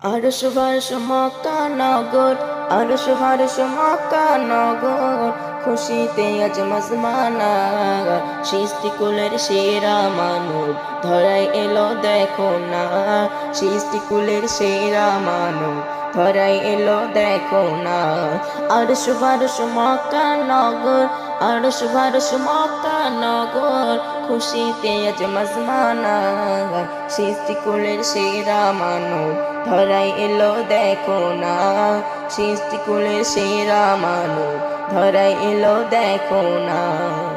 আরশ ফারশ মক্কা নগর, আরশ ফারশ মক্কা নগর, খুশিতে আজ মজমানা। সৃষ্টিকুলের সেরা মানব ধরায় এলো দেখো না, সৃষ্টিকুলের সেরা মানব ধরায় এলো দেখো না। আরশ ফারশ মক্কা নগর, আরশ ফারশ মক্কা নগর, খুশিতে আজ মজমানা। সৃষ্টিকুলের সেরা মানব ধরায় এলো দেখো না, সৃষ্টিকুলের সেরা মানব ধরায় এলো দেখো না।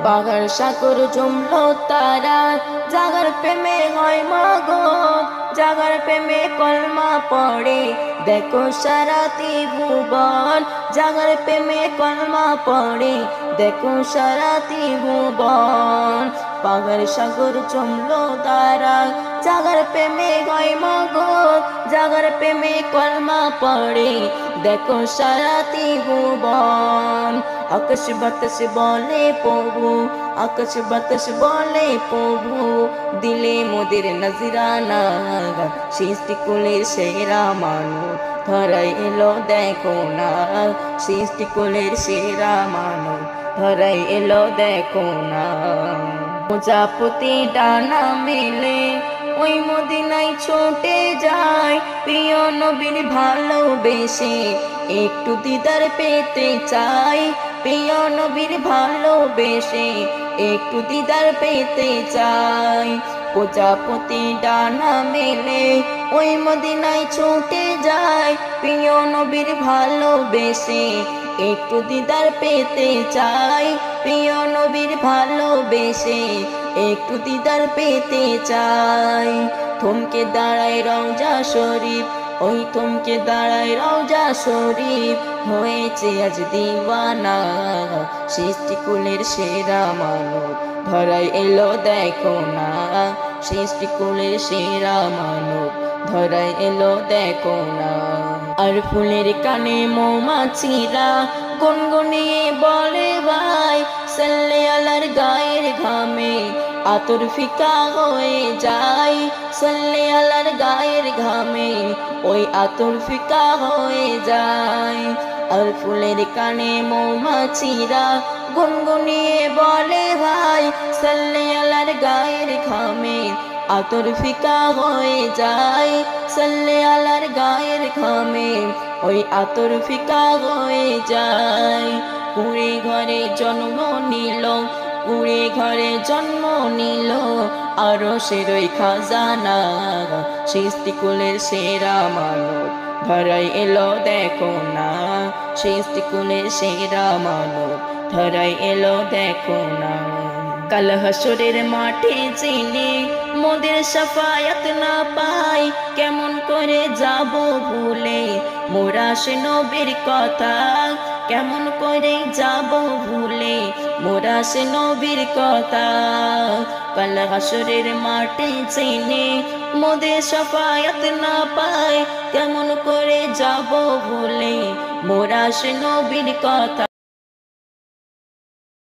পাহাড় সাগর জমলো তারা, জাগার প্রেমে হয় মগন, জাগার প্রেমে কলমা পড়ে দেখো সারা ত্রিভুবন, জাগার প্রেমে কলমা পড়ে দেখো সারা ত্রিভুবন। পাহাড় সাগর জমলো তারা, জাগার প্রেমে হয় মগন, জাগার প্রেমে কলমা পড়ে দেখো সারা ত্রিভুবন। আকাশ বাতাস বলে প্রভু, আকাশ বাতাস বলে প্রভু, দিলে মোদের নজরানা। সৃষ্টিকুলের সেরা মানব ধরায় এলো দেখো না, সৃষ্টিকুলের সেরা মানব ধরায় এলো দেখো না। প্রজাপতি ডানা মেলে ওই মদিনায় ছোটে যায়, প্রিয় নবীর ভালোবেসে একটু দিদার পেতে চাই, প্রিয় নবীর ভালোবেসে একটু দিদার পেতে চাই। প্রজাপতি ডানা মেলে ওই মদিনায় ছুটে যায়, প্রিয় নবীর ভালোবেসে একটু দিদার পেতে চাই, প্রিয় নবীর ভালোবেসে একটু দিদার পেতে চাই। থমকে দাঁড়ায় রওজা শরীফ, ওই থমকে দাঁড়ায় রওজা শরীফ, হয়েছে আজ দিওয়ানা। সৃষ্টিকুলের সেরা মানব ধরায় এলো দেখো না, সৃষ্টিকুলের সেরা মানব ধরায় এলো দেখো না। আর ফুলের কানে মৌমাছিরা গুনগুনিয়ে বলে ভাই, সাল্লে আলার গায়ের ঘামে আতর ফিকা হয়ে যায়, সাল্লে আলার গায়ের ঘামে ওই আতর ফিকা হয়ে যায়। আর ফুলের কানে মৌমাছিরা গুনগুনিয়ে বলে ভাই, সাল্লে আলার গায়ের ঘামে আতর ফিকা হয়ে যায়, সাল্লে আলার গায়ের ঘামে ওই আতর ফিকা হয়ে যায়। কুড়ে ঘরে জন্ম নিল, কুড়ে ঘরে জন্ম নিল আরশের ওই খাজানা। সৃষ্টিকুলের সেরা মানব ধরায় এলো দেখো না, সৃষ্টিকুলের সেরা মানব ধরায় এলো দেখো না। কাল হাসরের মাঠে জেনে মোদের শাফায়াত না পাই, কেমন করে যাব ভুলে মোরা সে নবীর কথা, কেমন করে যাব ভুলে মোরা সে নবীর কথা। কাল হাসরের মাঠে জেনে মোদের শাফায়াত না পাই, কেমন করে যাব ভুলে মোরা সে নবীর কথা।